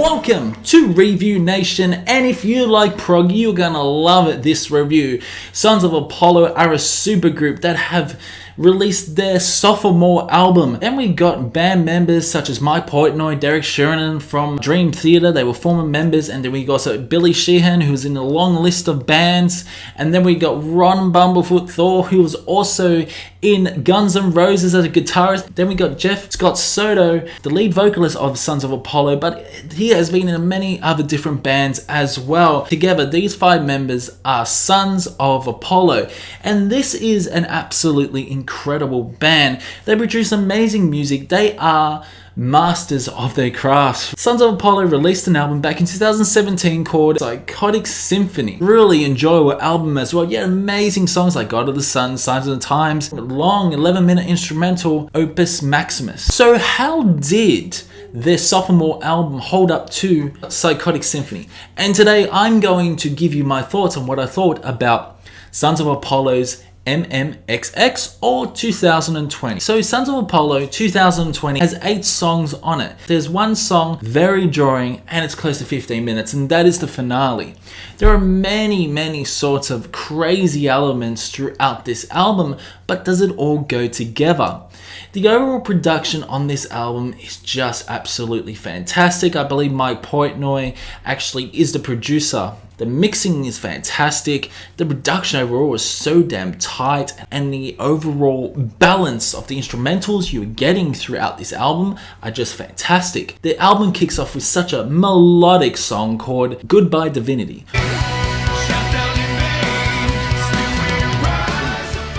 Welcome to Review Nation, and if you like prog, you're gonna love this review. Sons of Apollo are a supergroup that have released their sophomore album. Then we got band members such as Mike Portnoy, Derek Sheridan from Dream Theater, they were former members, and then we got Billy Sheehan, who's in a long list of bands, and then we got Ron Bumblefoot Thor, who was also in Guns N' Roses as a guitarist. Then we got Jeff Scott Soto, the lead vocalist of Sons of Apollo, but he has been in many other different bands as well. Together, these 5 members are Sons of Apollo, and this is an absolutely incredible band. They produce amazing music. They are masters of their craft. Sons of Apollo released an album back in 2017 called Psychotic Symphony. Really enjoyable album as well. Yeah, amazing songs like God of the Sun, Signs of the Times, long 11-minute instrumental Opus Maximus. So how did their sophomore album hold up to Psychotic Symphony? And today I'm going to give you my thoughts on what I thought about Sons of Apollo's MMXX or 2020. So Sons of Apollo 2020 has 8 songs on it. There's one song very drawing and it's close to 15 minutes, and that is the finale. There are many sorts of crazy elements throughout this album, but does it all go together? The overall production on this album is just absolutely fantastic. I believe Mike Portnoy actually is the producer. The mixing is fantastic. The production overall is so damn tight, and the overall balance of the instrumentals you're getting throughout this album are just fantastic. The album kicks off with such a melodic song called Goodbye Divinity.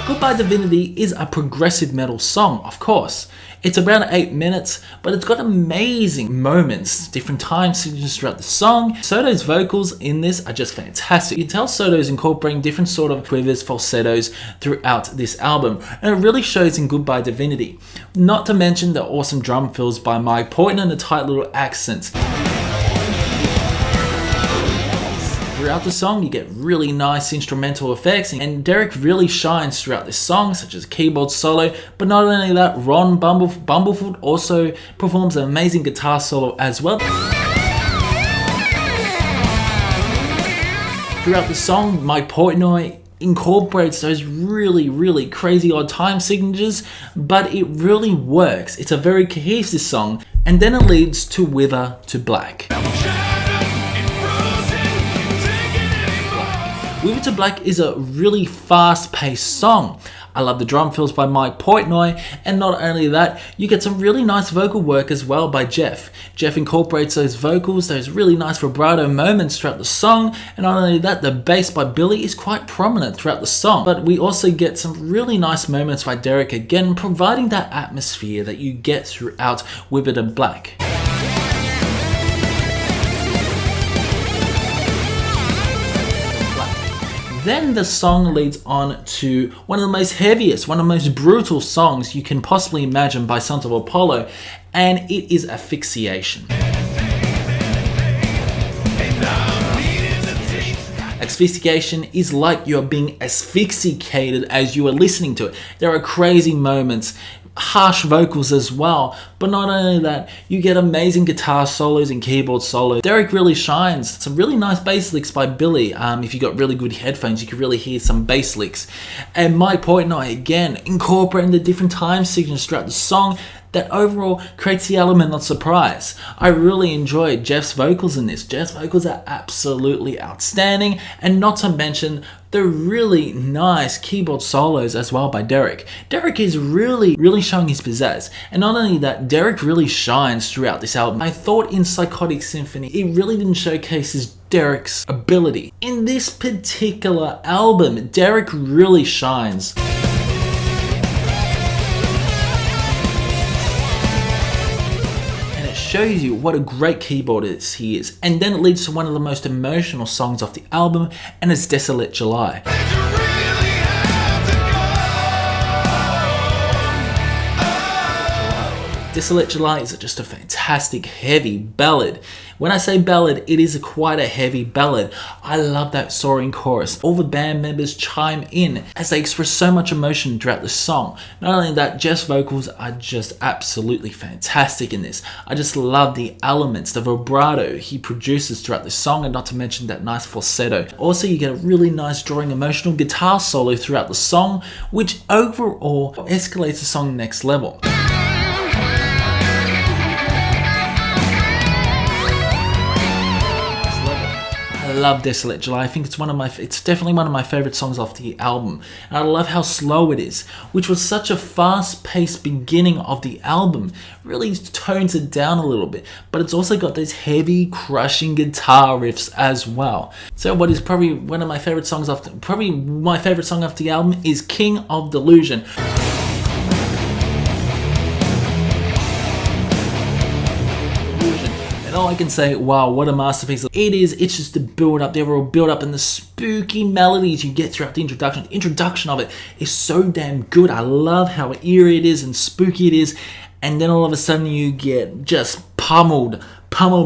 Goodbye Divinity is a progressive metal song, of course. It's around 8 minutes, but it's got amazing moments, different time signatures throughout the song. Soto's vocals in this are just fantastic. You can tell Soto's incorporating different sort of quivers, falsettos throughout this album, and it really shows in Goodbye Divinity. Not to mention the awesome drum fills by Mike Portnoy and the tight little accents. Throughout the song, you get really nice instrumental effects, and Derek really shines throughout this song, such as keyboard solo. But not only that, Ron Bumblefoot also performs an amazing guitar solo as well. Throughout the song, Mike Portnoy incorporates those really crazy odd time signatures, but it really works. It's a very cohesive song, and then it leads to Wither to Black. Wither to Black is a really fast-paced song. I love the drum fills by Mike Portnoy, and not only that, you get some really nice vocal work as well by Jeff. Jeff incorporates those vocals, those really nice vibrato moments throughout the song, and not only that, the bass by Billy is quite prominent throughout the song. But we also get some really nice moments by Derek again, providing that atmosphere that you get throughout Wither to Black. Then the song leads on to one of the most heaviest, one of the most brutal songs you can possibly imagine by Sons of Apollo, and it is Asphyxiation. Asphyxiation is like you're being asphyxiated as you are listening to it. There are crazy moments, harsh vocals as well, but not only that, you get amazing guitar solos and keyboard solos. Derek really shines. Some really nice bass licks by Billy. If you got really good headphones, you can really hear some bass licks. And Mike Portnoy again incorporating the different time signatures throughout the song that overall creates the element of surprise. I really enjoyed Jeff's vocals in this. Jeff's vocals are absolutely outstanding, and not to mention the really nice keyboard solos as well by Derek. Derek is really showing his pizzazz, and not only that, Derek really shines throughout this album. I thought in Psychotic Symphony, it really didn't showcase Derek's ability. In this particular album, Derek really shines. Shows you what a great keyboardist he is, and then it leads to one of the most emotional songs off the album, and it's Desolate July. Desolate July is just a fantastic heavy ballad. When I say ballad, it is quite a heavy ballad. I love that soaring chorus. All the band members chime in as they express so much emotion throughout the song. Not only that, Jeff's vocals are just absolutely fantastic in this. I just love the elements, the vibrato he produces throughout the song, and not to mention that nice falsetto. Also, you get a really nice drawing emotional guitar solo throughout the song, which overall escalates the song next level. I love Desolate July. I think it's definitely one of my favorite songs off the album. And I love how slow it is, which was such a fast-paced beginning of the album. Really tones it down a little bit, but it's also got those heavy, crushing guitar riffs as well. So what is probably one of my favorite songs probably my favorite song off the album is King of Delusion. And all I can say, wow, what a masterpiece it is. It's just the build up, the overall build up, and the spooky melodies you get throughout the introduction. The introduction of it is so damn good. I love how eerie it is and spooky it is. And then all of a sudden you get just pummeled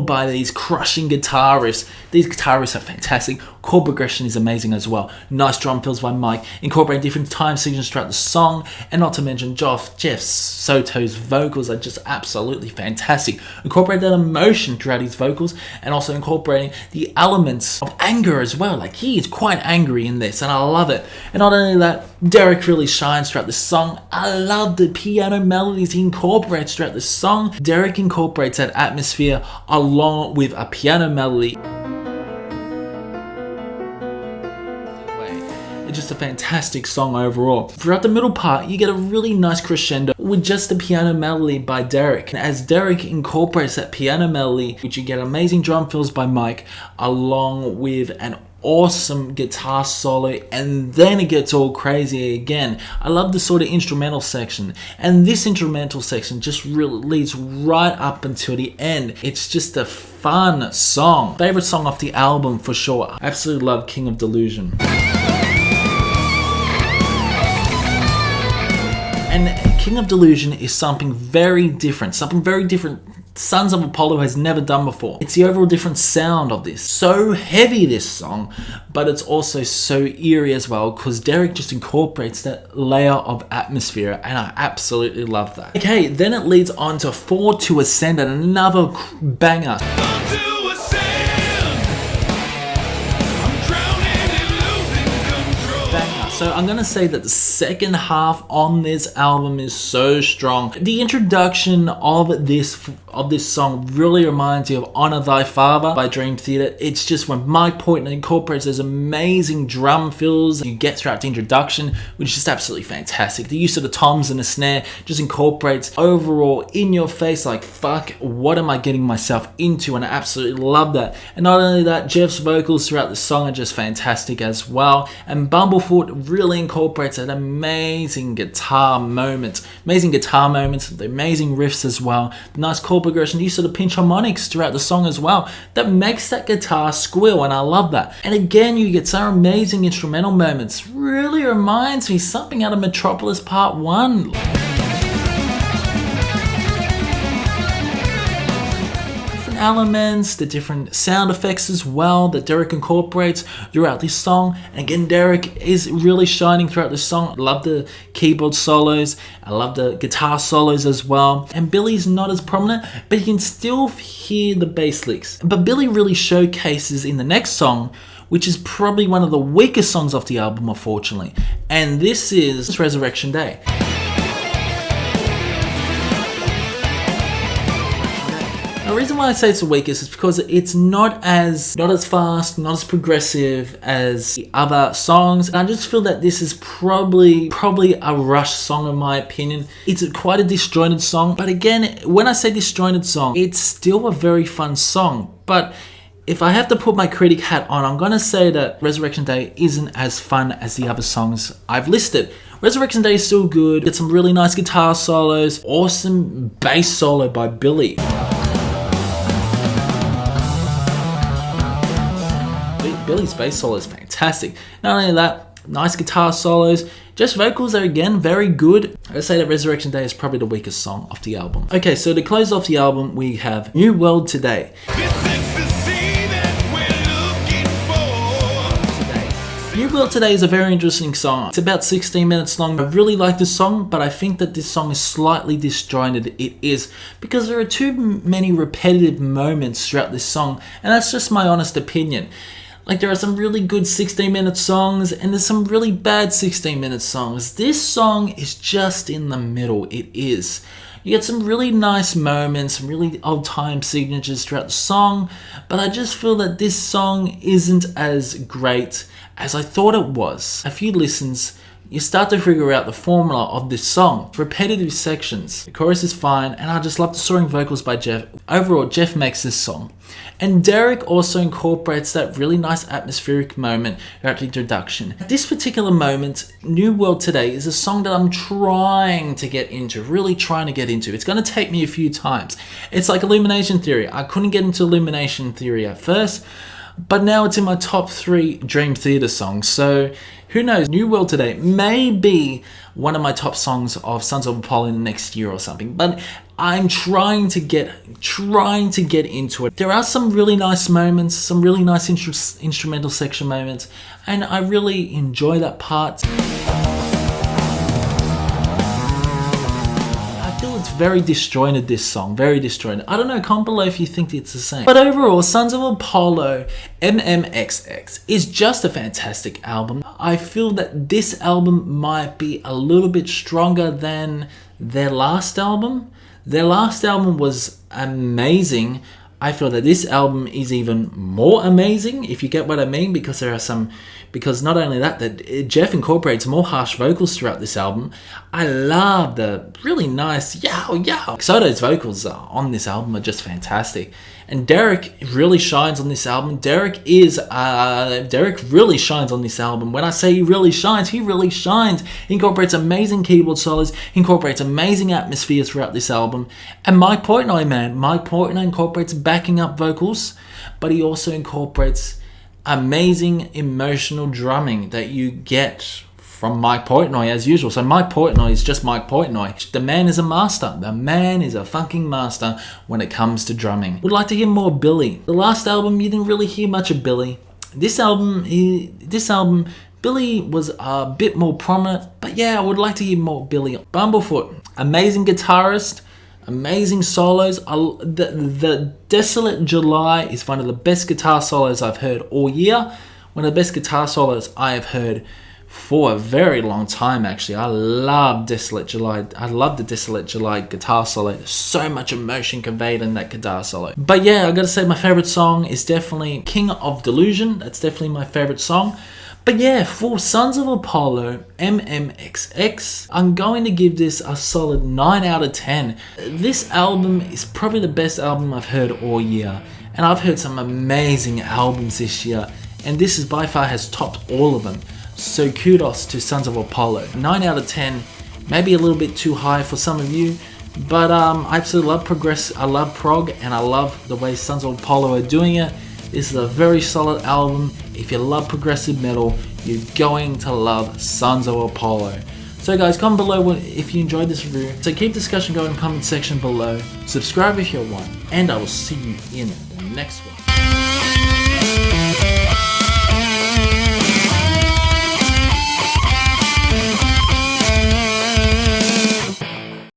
by these crushing guitar riffs. These guitar riffs are fantastic. Chord progression is amazing as well. Nice drum fills by Mike, incorporating different time signatures throughout the song, and not to mention Jeff Soto's vocals are just absolutely fantastic. Incorporate that emotion throughout his vocals, and also incorporating the elements of anger as well. Like, he is quite angry in this, and I love it. And not only that, Derek really shines throughout the song. I love the piano melodies he incorporates throughout the song. Derek incorporates that atmosphere along with a piano melody. It's just a fantastic song overall. Throughout the middle part, you get a really nice crescendo with just the piano melody by Derek. And as Derek incorporates that piano melody, which you get amazing drum fills by Mike, along with an awesome guitar solo, and then it gets all crazy again. I love the sort of instrumental section, and this instrumental section just really leads right up until the end. It's just a fun song. Favorite song off the album for sure. I absolutely love King of Delusion. And King of Delusion is something very different Sons of Apollo has never done before. It's the overall different sound of this. So heavy, this song, but it's also so eerie as well, because Derek just incorporates that layer of atmosphere, and I absolutely love that. Okay, then it leads on to For to Ascend, and another banger. So I'm going to say that the second half on this album is so strong. The introduction of this song really reminds you of Honor Thy Father by Dream Theater. It's just when Mike Portnoy incorporates those amazing drum fills you get throughout the introduction, which is just absolutely fantastic. The use of the toms and the snare just incorporates overall in your face, like, fuck, what am I getting myself into? And I absolutely love that. And not only that, Jeff's vocals throughout the song are just fantastic as well. And Bumblefoot really incorporates that amazing guitar moments, the amazing riffs as well, the nice chord progression, the use of the pinch harmonics throughout the song as well, that makes that guitar squeal, and I love that. And again, you get some amazing instrumental moments. Really reminds me something out of Metropolis Part 1. Elements, the different sound effects as well that Derek incorporates throughout this song. And again, Derek is really shining throughout this song. I love the keyboard solos, I love the guitar solos as well. And Billy's not as prominent, but you can still hear the bass licks. But Billy really showcases in the next song, which is probably one of the weakest songs off the album, unfortunately. And this is Resurrection Day. The reason why I say it's the weakest is because it's not as fast, not as progressive as the other songs. And I just feel that this is probably a rush song in my opinion. It's quite a disjointed song, but again, when I say disjointed song, it's still a very fun song. But if I have to put my critic hat on, I'm gonna say that Resurrection Day isn't as fun as the other songs I've listed. Resurrection Day is still good. Get some really nice guitar solos, awesome bass solo by Billy. Billy's bass solo is fantastic. Not only that, nice guitar solos, just vocals are again very good. I'd say that Resurrection Day is probably the weakest song off the album. Okay, so to close off the album, we have New World Today. New World Today is a very interesting song. It's about 16 minutes long. I really like this song, but I think that this song is slightly disjointed. It is because there are too many repetitive moments throughout this song, and that's just my honest opinion. Like, there are some really good 16-minute songs, and there's some really bad 16-minute songs. This song is just in the middle. It is. You get some really nice moments, some really old-time signatures throughout the song, but I just feel that this song isn't as great as I thought it was. A few listens, you start to figure out the formula of this song. Repetitive sections. The chorus is fine, and I just love the soaring vocals by Jeff. Overall, Jeff makes this song. And Derek also incorporates that really nice atmospheric moment throughout the introduction. At this particular moment, New World Today is a song that I'm trying to get into, really trying to get into. It's going to take me a few times. It's like Illumination Theory. I couldn't get into Illumination Theory at first, but now it's in my top 3 Dream Theater songs. So who knows? New World Today may be one of my top songs of Sons of Apollo in the next year or something. But I'm trying to get into it. There are some really nice moments, some really nice instrumental section moments, and I really enjoy that part. It's very disjointed, this song, very disjointed. I don't know, comment below if you think it's the same. But overall, Sons of Apollo MMXX is just a fantastic album. I feel that this album might be a little bit stronger than their last album. Their last album was amazing. I feel that this album is even more amazing, if you get what I mean, because not only that Jeff incorporates more harsh vocals throughout this album. I love the really nice yow. Soto's vocals on this album are just fantastic. And Derek really shines on this album. Derek really shines on this album. When I say he really shines, he really shines. He incorporates amazing keyboard solos. He incorporates amazing atmosphere throughout this album. And Mike Portnoy, man. Mike Portnoy incorporates backing up vocals, but he also incorporates amazing emotional drumming that you get from Mike Portnoy as usual. So Mike Portnoy is just Mike Portnoy. The man is a master. The man is a fucking master when it comes to drumming. Would like to hear more Billy. The last album, you didn't really hear much of Billy. This album, Billy was a bit more prominent, but yeah, I would like to hear more Billy. Bumblefoot, amazing guitarist, amazing solos. The Desolate July is one of the best guitar solos I've heard all year. One of the best guitar solos I have heard for a very long time, actually. I love Desolate July. I love the Desolate July guitar solo. There's so much emotion conveyed in that guitar solo. But yeah, I gotta say my favorite song is definitely King of Delusion. That's definitely my favorite song. But yeah, for Sons of Apollo MMXX, I'm going to give this a solid 9 out of 10. This album is probably the best album I've heard all year. And I've heard some amazing albums this year. And this is by far has topped all of them. So kudos to Sons of Apollo. 9 out of 10, maybe a little bit too high for some of you, but I absolutely love I love prog, and I love the way Sons of Apollo are doing it. This is a very solid album. If you love progressive metal, you're going to love Sons of Apollo. So guys, comment below if you enjoyed this review. So keep discussion going in the comment section below. Subscribe if you want, and I will see you in the next one.